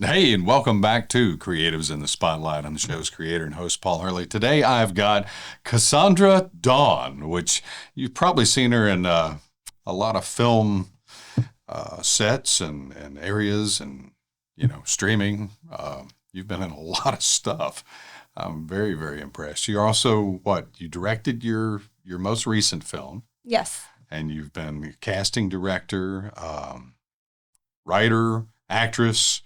Hey, and welcome back to Creatives in the Spotlight. I'm the show's creator and host, Paul Hurley. Today I've got Cassandra Dawn, which you've probably seen her in a lot of film sets and areas and, streaming. You've been in a lot of stuff. I'm very, very impressed. You're also, you directed your most recent film, Yes. and you've been casting director, writer, actress.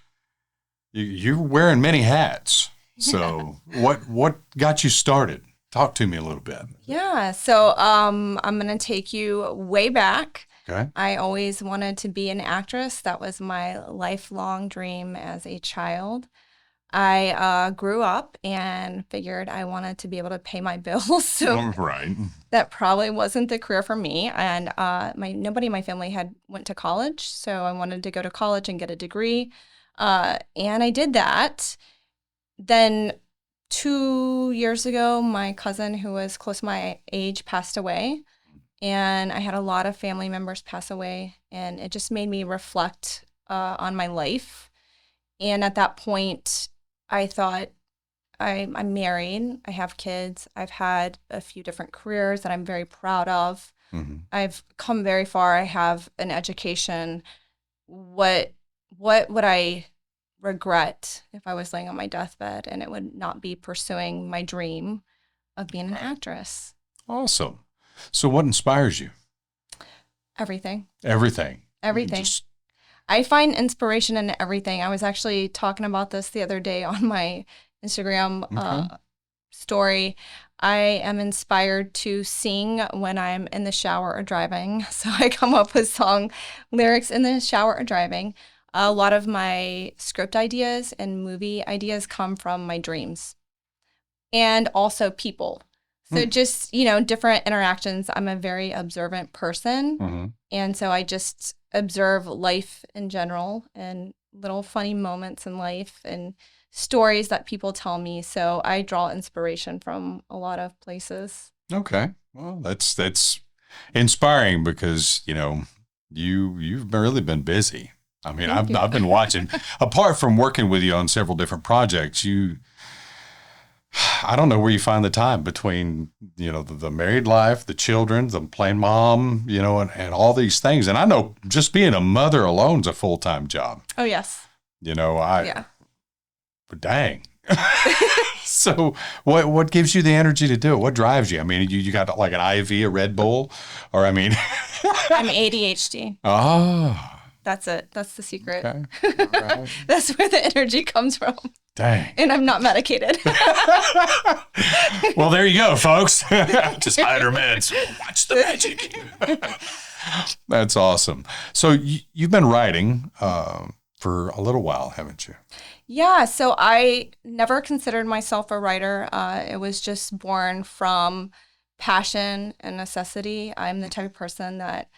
You're wearing many hats. So what got you started? Talk to me a little bit. Yeah. So I'm going to take you way back. Okay. I always wanted to be an actress. That was my lifelong dream as a child. I grew up and figured I wanted to be able to pay my bills. So Right. that probably wasn't the career for me. And nobody in my family had went to college. So I wanted to go to college and get a degree. And I did that. Then 2 years ago, my cousin, who was close to my age, passed away. And I had a lot of family members pass away. And it just made me reflect on my life. And at that point, I thought, I'm married. I have kids. I've had a few different careers that I'm very proud of. Mm-hmm. I've come very far. I have an education. What would I regret if I was laying on my deathbed and it would not be pursuing my dream of being an actress? Awesome. So what inspires you? Everything. Everything. Everything. Just, I find inspiration in everything. I was actually talking about this the other day on my Instagram story. I am inspired to sing when I'm in the shower or driving. So I come up with song lyrics in the shower or driving. A lot of my script ideas and movie ideas come from my dreams and also people. So just, different interactions. I'm a very observant person. mm-hmm. And so I just observe life in general and little funny moments in life and stories that people tell me. So I draw inspiration from a lot of places. Okay. Well, that's inspiring because, you've really been busy. I mean, I've been watching, apart from working with you on several different projects, I don't know where you find the time between, the married life, the children, the playing mom, and all these things. And I know just being a mother alone is a full-time job. Oh, yes. Yeah. Dang. So what gives you the energy to do it? What drives you? I mean, you got like an IV, a Red Bull, or I mean. I'm ADHD. Oh. That's it. That's the secret. Okay. All right. That's where the energy comes from. Dang. And I'm not medicated. Well, there you go, folks. Just hide her meds. Watch the magic. That's awesome. So you've been writing for a little while, haven't you? Yeah. So I never considered myself a writer. It was just born from passion and necessity. I'm the type of person that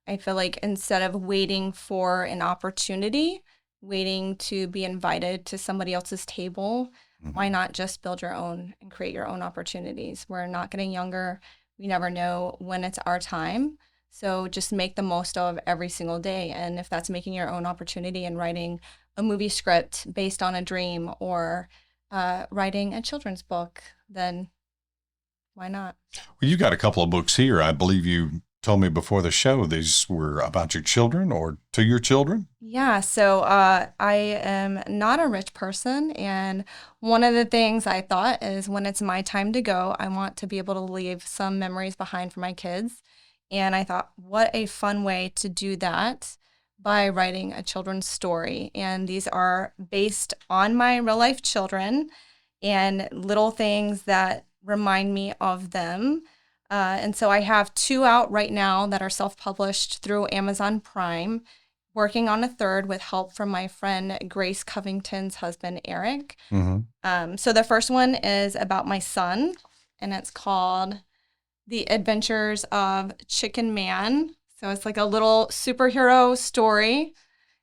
I feel like instead of waiting for an opportunity, waiting to be invited to somebody else's table, why not just build your own and create your own opportunities? We're not getting younger. We never know when it's our time. So just make the most of every single day. And if that's making your own opportunity and writing a movie script based on a dream or writing a children's book, then why not? Well, you got a couple of books here. I believe you told me before the show these were about your children or to your children. Yeah, so I am not a rich person, and one of the things I thought is when it's my time to go, I want to be able to leave some memories behind for my kids. And I thought, what a fun way to do that by writing a children's story. And these are based on my real life children and little things that remind me of them. And so I have 2 out right now that are self-published through Amazon Prime, working on a third with help from my friend Grace Covington's husband, Eric. Mm-hmm. So the first one is about my son, and it's called The Adventures of Chicken Man. So it's like a little superhero story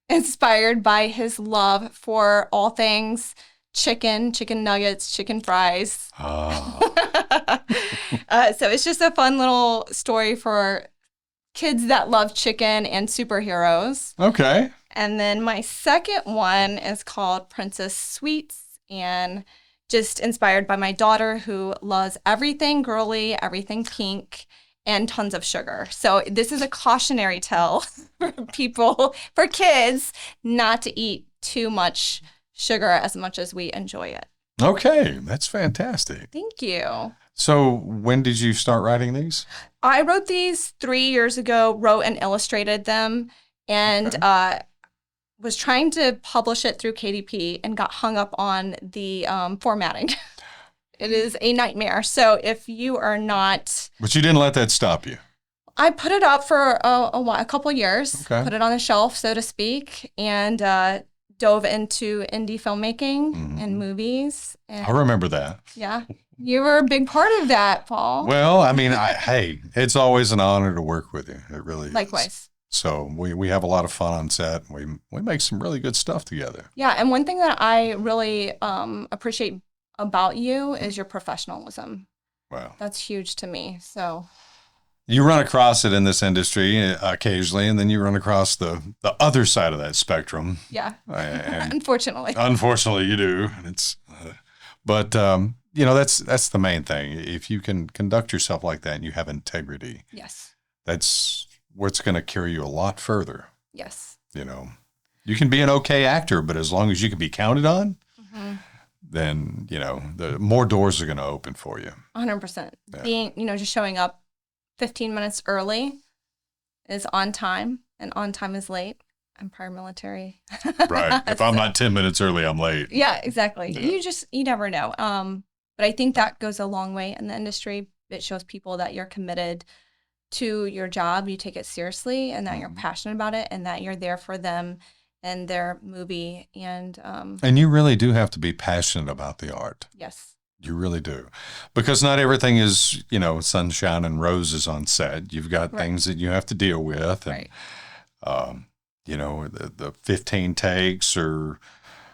inspired by his love for all things chicken nuggets, chicken fries. Oh. So it's just a fun little story for kids that love chicken and superheroes. Okay. And then my second one is called Princess Sweets, and just inspired by my daughter who loves everything girly, everything pink, and tons of sugar. So this is a cautionary tale for people, for kids, not to eat too much sugar as much as we enjoy it. Okay, that's fantastic. Thank you. So when did you start writing these? I wrote these 3 years ago, wrote and illustrated them, and was trying to publish it through KDP and got hung up on the formatting. It is a nightmare. So if you are not... But you didn't let that stop you. I put it up for a couple years, Okay. put it on the shelf, so to speak, and dove into indie filmmaking and movies. And, I remember that. yeah. You were a big part of that, Paul. Well, I mean, hey, it's always an honor to work with you. It really is. Likewise. So we have a lot of fun on set. We make some really good stuff together. Yeah, and one thing that I really appreciate about you is your professionalism. Wow. That's huge to me. So You run across it in this industry occasionally, and then you run across the other side of that spectrum. yeah, And unfortunately. unfortunately, you do. And but that's the main thing. If you can conduct yourself like that and you have integrity, Yes. that's what's going to carry you a lot further. Yes. You can be an okay actor, but as long as you can be counted on, then, the more doors are going to open for you. 100%. Yeah. Being, just showing up 15 minutes early is on time, and on time is late. I'm prior military. Right. If I'm not 10 minutes early, I'm late. Yeah, exactly. Yeah. You never know. But I think that goes a long way in the industry. It shows people that you're committed to your job, you take it seriously, and that you're passionate about it, and that you're there for them and their movie. And And you really do have to be passionate about the art. yes. You really do. Because not everything is, sunshine and roses on set. You've got Right. things that you have to deal with. And, Right. the 15 takes or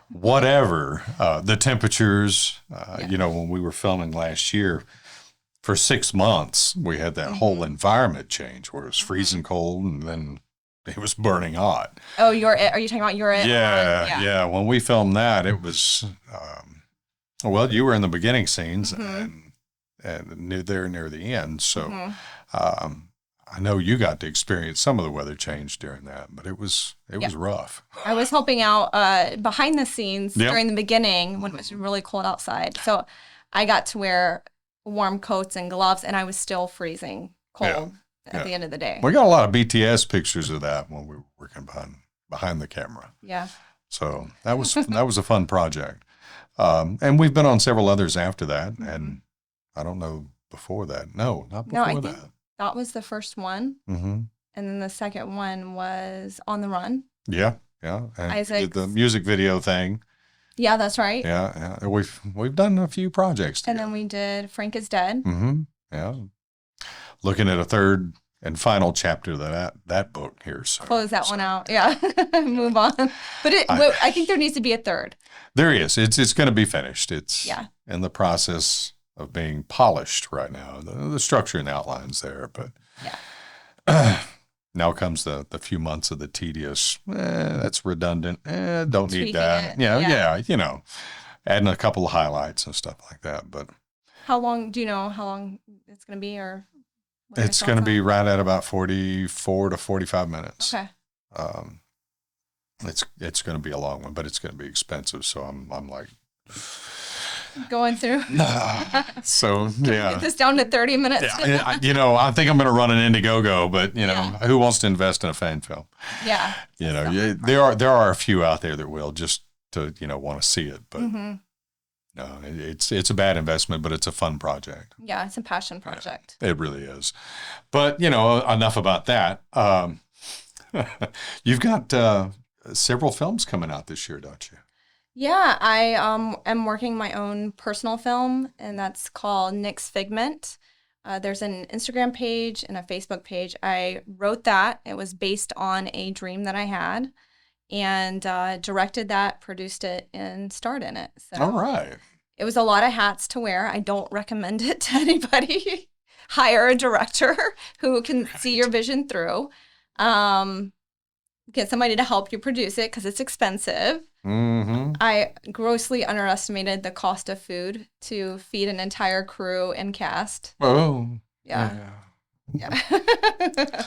whatever, the temperatures, when we were filming last year, for 6 months, we had that whole environment change where it was freezing cold and then it was burning hot. Oh, are you talking about your Yeah. When we filmed that, it was, you were in the beginning scenes and near the end. So I know you got to experience some of the weather change during that, but it was rough. I was helping out behind the scenes Yep. during the beginning when it was really cold outside. So I got to wear warm coats and gloves, and I was still freezing cold at the end of the day. We got a lot of BTS pictures of that when we were working behind the camera. Yeah. So that was a fun project. And we've been on several others after that, and I don't know before that. No, not before I think that. that was the first one. Mm-hmm. And then the second one was On the Run. Yeah. And Isaac's- the music video thing. Yeah, that's right. Yeah. We've done a few projects together. And then we did Frank is Dead. Mm-hmm. Yeah. Looking at a third and final chapter of that book here. So Close that one out. Yeah. Move on. But I think there needs to be a third. there is. It's going to be finished. It's Yeah. in the process of being polished right now. The structure and outlines there, but now comes the few months of the tedious. That's redundant. Don't need Tweaking that. it. Yeah. Adding a couple of highlights and stuff like that. But Do you know how long it's going to be, or? what your it's going to thoughts be are? right at about 44 to 45 minutes. Okay. It's going to be a long one, but it's going to be expensive. So I'm like, Going through. so Get yeah. this down to 30 minutes. Yeah, I think I'm going to run an Indiegogo, but Yeah. who wants to invest in a fan film? Yeah. There are a few out there that will just to want to see it, but Mm-hmm. no, it's a bad investment, but it's a fun project. Yeah, it's a passion project. It really is. But enough about that. You've got several films coming out this year, don't you? Yeah, I am working my own personal film, and that's called Nick's Figment. There's an Instagram page and a Facebook page. I wrote that. It was based on a dream that I had, and directed that, produced it, and starred in it. So All right. it was a lot of hats to wear. I don't recommend it to anybody. Hire a director who can see your vision through. get somebody to help you produce it because it's expensive. Mm-hmm. I grossly underestimated the cost of food to feed an entire crew and cast. Oh, Yeah. yeah. Yeah.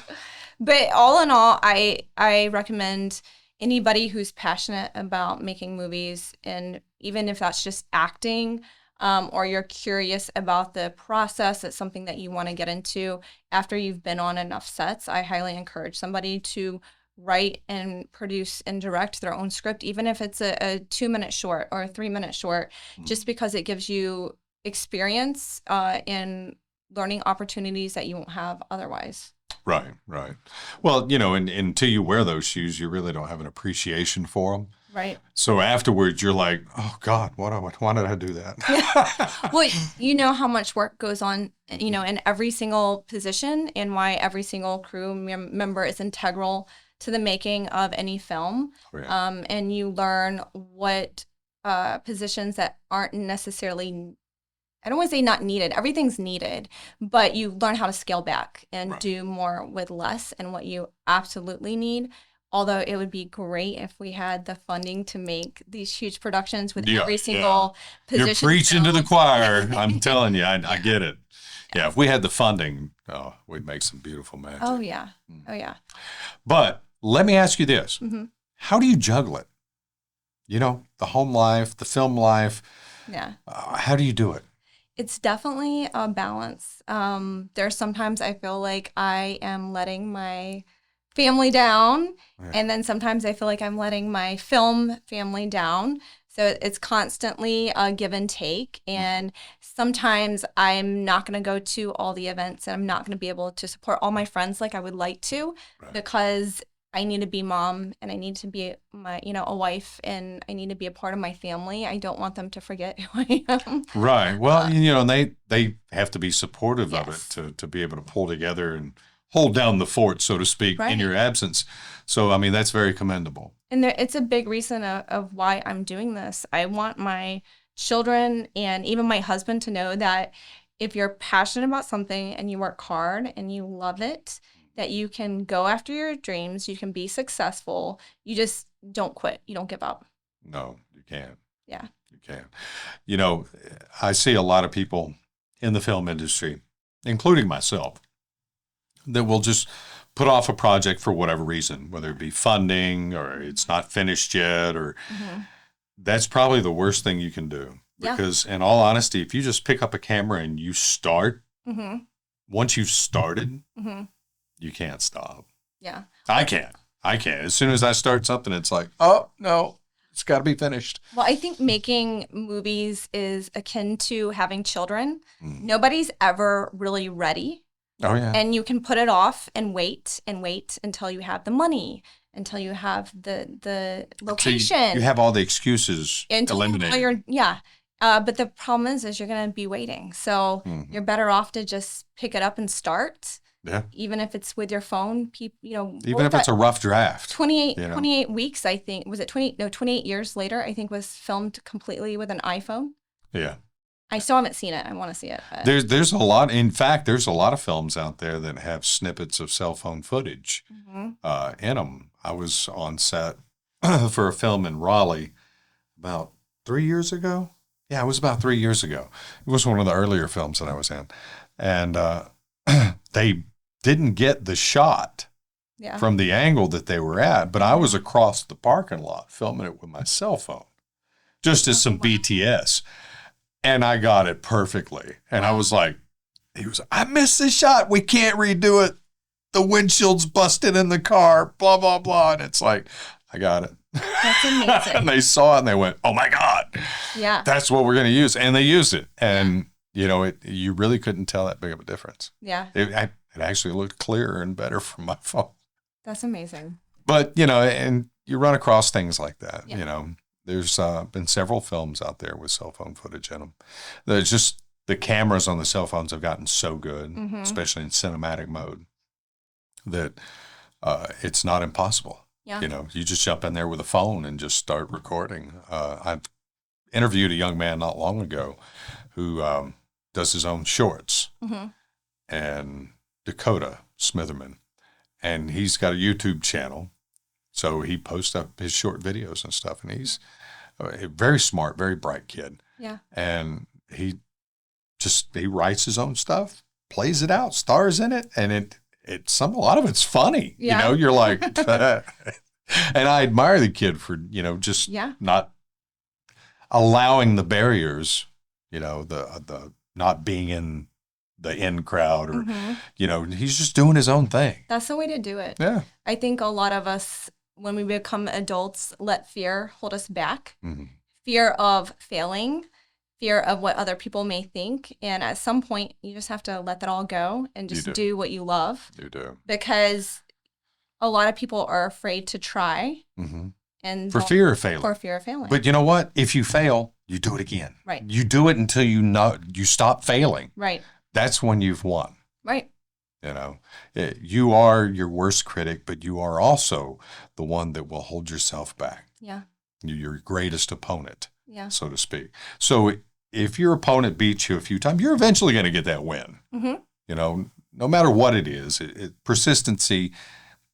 But all in all, I recommend anybody who's passionate about making movies, and even if that's just acting, or you're curious about the process, it's something that you want to get into after you've been on enough sets, I highly encourage somebody to write and produce and direct their own script, even if it's a 2-minute short or a 3-minute short, just because it gives you experience in learning opportunities that you won't have otherwise. Right, right. Well, and until you wear those shoes, you really don't have an appreciation for them. Right. So afterwards, you're like, oh God, why did I do that? Well, you know how much work goes on, in every single position, and why every single crew member is integral to the making of any film. Oh, yeah. And you learn what positions that aren't necessarily, I don't want to say not needed. Everything's needed, but you learn how to scale back and Right. do more with less, and what you absolutely need. Although it would be great if we had the funding to make these huge productions with Yeah, every yeah. single You're position. preaching to the filled. choir. I'm telling you, I get it. Yeah, if we had the funding, we'd make some beautiful magic. Oh yeah. Oh yeah. But let me ask you this. Mm-hmm. How do you juggle it? The home life, the film life. Yeah. How do you do it? It's definitely a balance. There's sometimes I feel like I am letting my family down, Yeah. and then sometimes I feel like I'm letting my film family down. So it's constantly a give and take. And sometimes I'm not going to go to all the events, and I'm not going to be able to support all my friends like I would like to, Right. because I need to be mom, and I need to be a wife, and I need to be a part of my family. I don't want them to forget who I am. Right. Well, and they have to be supportive of Yes. it to be able to pull together and hold down the fort, so to speak, Right. in your absence. So, I mean, that's very commendable. And it's a big reason of why I'm doing this. I want my children and even my husband to know that if you're passionate about something and you work hard and you love it, that you can go after your dreams, you can be successful. You just don't quit. You don't give up. No, you can't. Yeah. You can't. I see a lot of people in the film industry, including myself, that will just put off a project for whatever reason, whether it be funding or it's not finished yet, or that's probably the worst thing you can do. Yeah. Because in all honesty, if you just pick up a camera and you start, Mm-hmm. once you've started, Mm-hmm. you can't stop. Yeah. I can't. As soon as I start something, it's like, oh, no, it's got to be finished. Well, I think making movies is akin to having children. Mm. Nobody's ever really ready. Oh, yeah. And you can put it off and wait until you have the money, until you have the location. So you have all the excuses eliminated. But the problem is you're going to be waiting. So you're better off to just pick it up and start. Yeah. Even if it's with your phone, Even if it's a rough draft. 28 weeks, I think. Was it 28 years later, I think, was filmed completely with an iPhone. Yeah. I still haven't seen it. I want to see it. But. There's a lot. In fact, there's a lot of films out there that have snippets of cell phone footage in them. I was on set for a film in Raleigh about 3 years ago. Yeah, it was about 3 years ago. It was one of the earlier films that I was in. And they didn't get the shot from the angle that they were at, but I was across the parking lot filming it with my cell phone, just as some BTS. And I got it perfectly. And I was like, I missed the shot. We can't redo it. The windshield's busted in the car, blah, blah, blah. And it's like, I got it. That's amazing. And they saw it and they went, oh my God. Yeah. That's what we're going to use. And they used it. And, you really couldn't tell that big of a difference. Yeah. It actually looked clearer and better from my phone. That's amazing. But, and you run across things like that, Yeah. There's been several films out there with cell phone footage in them. There's just the cameras on the cell phones have gotten so good, especially in cinematic mode, that it's not impossible. Yeah. You just jump in there with a phone and just start recording. I've interviewed a young man not long ago who does his own shorts, and Dakota Smitherman, and he's got a YouTube channel. So he posts up his short videos and stuff, and he's a very smart, very bright kid. Yeah. And he writes his own stuff, plays it out, stars in it, and a lot of it's funny. Yeah. You know, you're like, and I admire the kid for, just not allowing the barriers, the not being in the in crowd or, he's just doing his own thing. That's the way to do it. Yeah. I think a lot of us, when we become adults, let fear hold us back. Mm-hmm. Fear of failing, fear of what other people may think. And at some point, you just have to let that all go and just do what you love. You do. Because a lot of people are afraid to try. Mm-hmm. And for fear of failing. For fear of failing. But you know what? If you fail, you do it again. Right. You do it until you stop failing. Right. That's when you've won. Right. You are your worst critic, but you are also the one that will hold yourself back. Yeah. You're your greatest opponent, so to speak. So if your opponent beats you a few times, you're eventually going to get that win. Mm-hmm. No matter what it is, persistency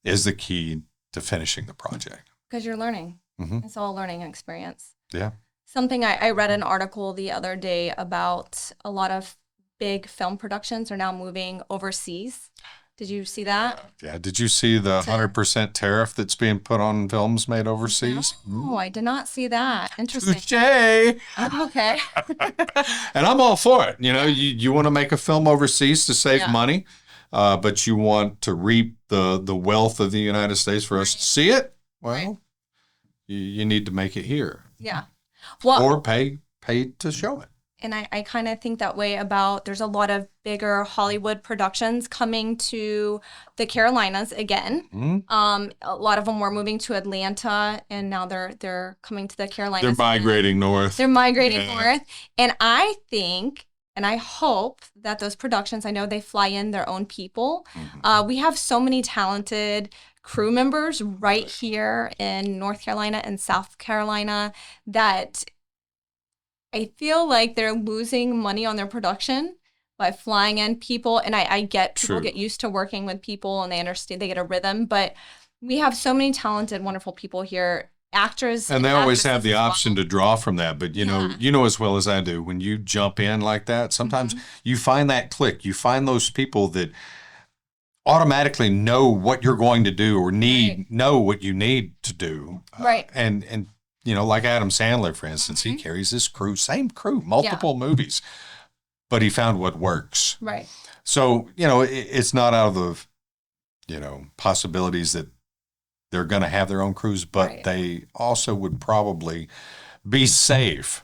is the key to finishing the project. Because you're learning. Mm-hmm. It's all a learning experience. Yeah. Something I read an article the other day about a lot of big film productions are now moving overseas. Did you see that? Yeah. Did you see the 100% tariff that's being put on films made overseas? Oh, I did not see that. Interesting. Touché. Oh, okay. And I'm all for it. You want to make a film overseas to save money, but you want to reap the wealth of the United States for us to see it? Well, you need to make it here. Yeah. Well, or pay to show it. And I kind of think that way about, there's a lot of bigger Hollywood productions coming to the Carolinas again. Mm-hmm. A lot of them were moving to Atlanta, and now they're coming to the Carolinas. They're migrating north. They're migrating north. And I think, and I hope that those productions, I know they fly in their own people. Mm-hmm. We have so many talented crew members right here in North Carolina and South Carolina that I feel like they're losing money on their production by flying in people. And I get people get used to working with people and they understand, they get a rhythm. But we have so many talented, wonderful people here, actors. And they always have the option to draw from that. But, you know as well as I do, when you jump in like that, sometimes you find that click. You find those people that automatically know what you're going to do or know what you need to do. Right. And like Adam Sandler, for instance, he carries this same crew, multiple movies, but he found what works. Right. So, it's not out of the, possibilities that they're going to have their own crews, but they also would probably be safe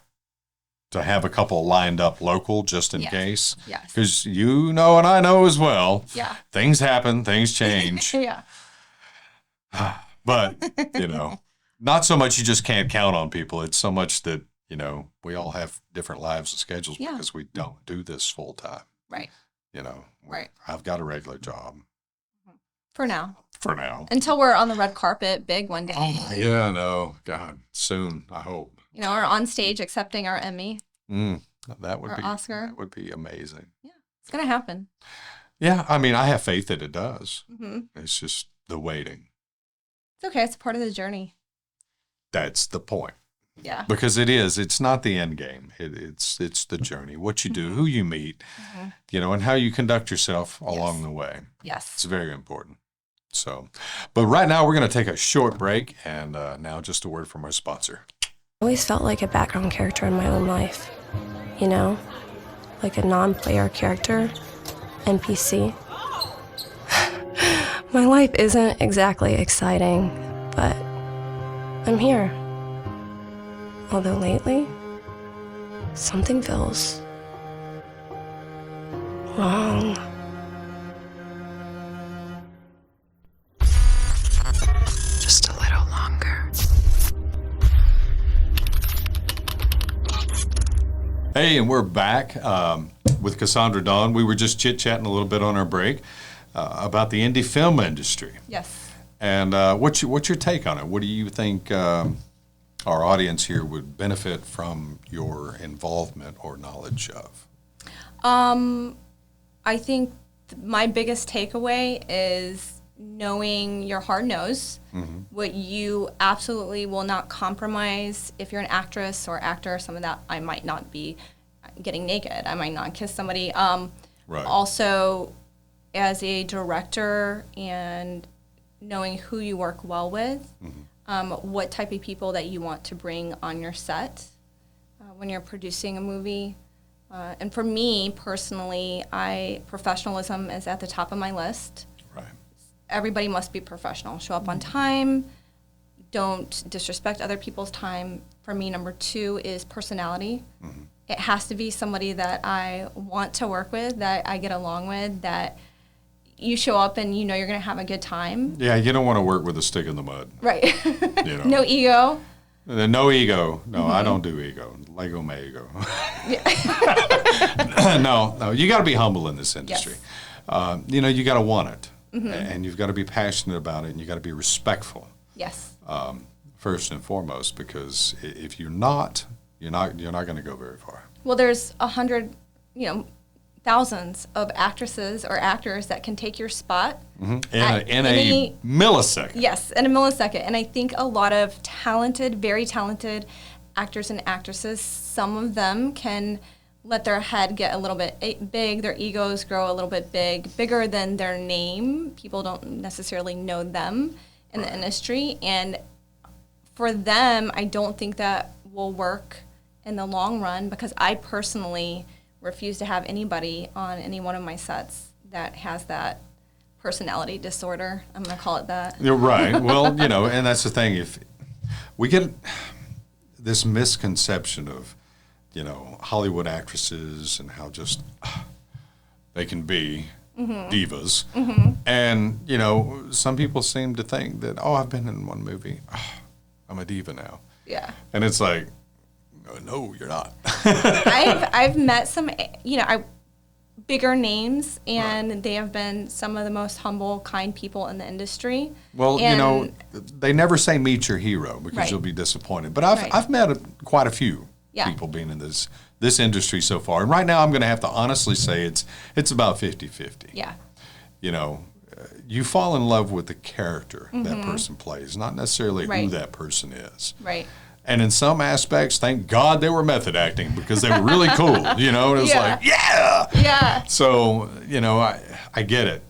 to have a couple lined up local just in case. Yes. Because and I know as well, things happen, things change. Yeah. But, not so much you just can't count on people. It's so much that, we all have different lives and schedules because we don't do this full time. Right. I've got a regular job. For now. Until we're on the red carpet big one day. Oh, yeah, no. God, soon, I hope. Or on stage accepting our Emmy. That would be Oscar. That would be amazing. Yeah, it's going to happen. Yeah, I mean, I have faith that it does. Mm-hmm. It's just the waiting. It's okay. It's part of the journey. That's the point. Yeah. Because it's not the end game. It's the journey, what you do, who you meet, and how you conduct yourself along the way. Yes. It's very important. So, but right now we're going to take a short break, and now just a word from our sponsor. I always felt like a background character in my own life, like a non-player character, NPC. My life isn't exactly exciting, but I'm here. Although lately, something feels wrong. Just a little longer. Hey, and we're back with Cassandra Dawn. We were just chit-chatting a little bit on our break about the indie film industry. Yes. And what's your take on it? What do you think our audience here would benefit from your involvement or knowledge of? I think my biggest takeaway is knowing your hard nose, what you absolutely will not compromise. If you're an actress or actor, some of that I might not be getting naked. I might not kiss somebody. Right. Also, as a director and knowing who you work well with, what type of people that you want to bring on your set when you're producing a movie. And for me personally, professionalism is at the top of my list. Right. Everybody must be professional. Show up on time. Don't disrespect other people's time. For me, number 2 is personality. It has to be somebody that I want to work with, that I get along with, that you show up and you know you're going to have a good time. Yeah, you don't want to work with a stick in the mud. Right. You know. No ego. No ego. No, I don't do ego. Lego me ego. No, you got to be humble in this industry. Yes. You got to want it, and you've got to be passionate about it, and you got to be respectful. Yes. First and foremost, because if you're not going to go very far. Well, there's 100, thousands of actresses or actors that can take your spot in a millisecond. Yes, in a millisecond. And I think a lot of very talented actors and actresses, some of them can let their head get a little bit big, their egos grow a little bit bigger than their name. People don't necessarily know them in the industry. And for them, I don't think that will work in the long run, because I personally refuse to have anybody on any one of my sets that has that personality disorder. I'm going to call it that. You're right. Well, and that's the thing. If we get this misconception of, Hollywood actresses and how just they can be divas. And, some people seem to think that, I've been in one movie. I'm a diva now. Yeah. And it's like, no, you're not. I've met some, bigger names, and they have been some of the most humble, kind people in the industry. Well, they never say meet your hero, because you'll be disappointed. But I've met quite a few people being in this industry so far. And right now I'm going to have to honestly say it's about 50-50. Yeah. You fall in love with the character that person plays, not necessarily who that person is. Right. And in some aspects, thank God they were method acting, because they were really cool, and it was like, yeah! Yeah. So, I get it.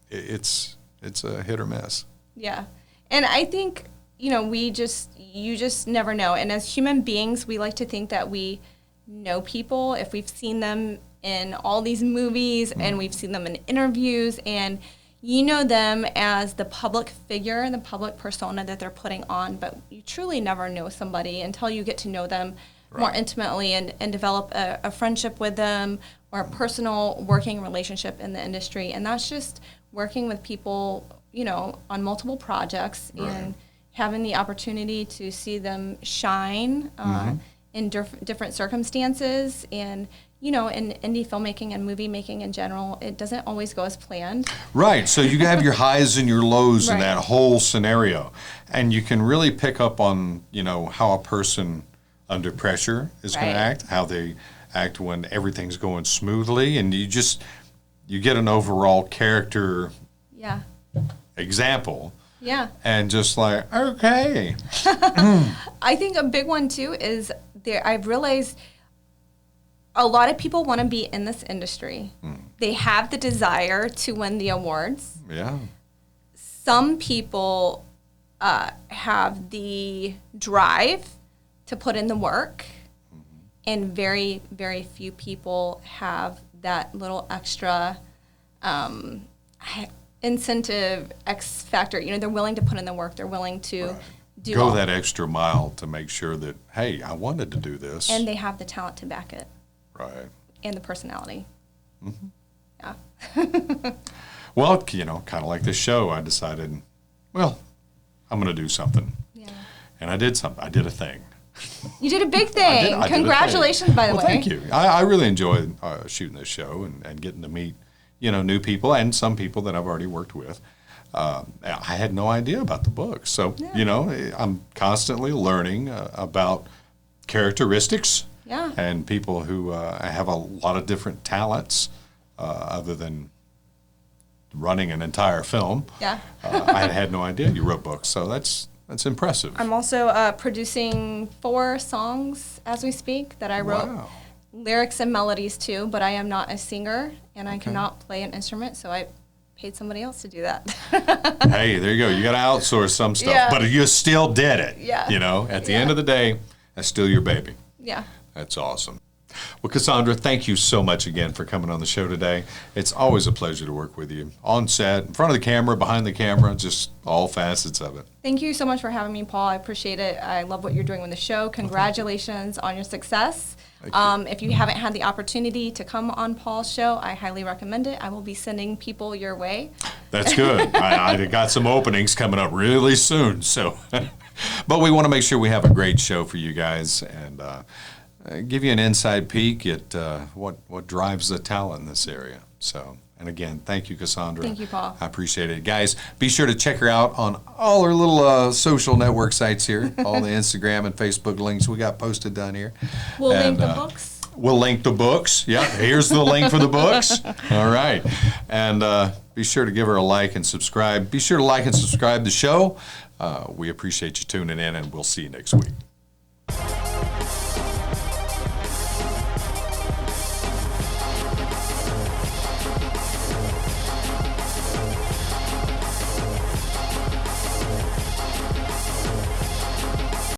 It's a hit or miss. Yeah. And I think, you just never know. And as human beings, we like to think that we know people if we've seen them in all these movies and we've seen them in interviews, and you know them as the public figure and the public persona that they're putting on, but you truly never know somebody until you get to know them more intimately and develop a friendship with them, or a personal working relationship in the industry. And that's just working with people, on multiple projects and having the opportunity to see them shine in different circumstances. And in indie filmmaking and movie making in general, it doesn't always go as planned. Right. So you have your highs and your lows in that whole scenario. And you can really pick up on, how a person under pressure is going to act, how they act when everything's going smoothly. And you get an overall character example. Yeah. And just like, okay. I think a big one, too, is I've realized a lot of people want to be in this industry. They have the desire to win the awards. Yeah. Some people have the drive to put in the work, and very, very few people have that little extra incentive, X factor. They're willing to put in the work. They're willing to go that extra mile to make sure that, hey, I wanted to do this. And they have the talent to back it. Right. And the personality. Yeah. Well, kind of like this show, I decided, I'm going to do something. Yeah. And I did something. I did a thing. You did a big thing. I did Congratulations, by the way. Thank you. I really enjoyed shooting this show and getting to meet, new people, and some people that I've already worked with. I had no idea about the book. So, I'm constantly learning about characteristics. Yeah. And people who have a lot of different talents other than running an entire film. Yeah. I had no idea you wrote books, so that's impressive. I'm also producing 4 songs as we speak that I wrote. Wow. Lyrics and melodies too, but I am not a singer and I cannot play an instrument, so I paid somebody else to do that. Hey, there you go. You got to outsource some stuff, Yeah. but you still did it. Yeah. You know, at the end of the day, that's still your baby. Yeah. That's awesome. Well, Cassandra, thank you so much again for coming on the show today. It's always a pleasure to work with you on set, in front of the camera, behind the camera, just all facets of it. Thank you so much for having me, Paul. I appreciate it. I love what you're doing with the show. Congratulations on your success. If you haven't had the opportunity to come on Paul's show, I highly recommend it. I will be sending people your way. That's good. I got some openings coming up really soon. So, but we want to make sure we have a great show for you guys and give you an inside peek at what drives the talent in this area. So, and again, thank you, Cassandra. Thank you, Paul. I appreciate it. Guys, be sure to check her out on all her little social network sites here, all the Instagram and Facebook links we got posted down here. We'll link the books. We'll link the books. Yeah, here's the link for the books. All right. And be sure to give her a like and subscribe. Be sure to like and subscribe the show. We appreciate you tuning in, and we'll see you next week.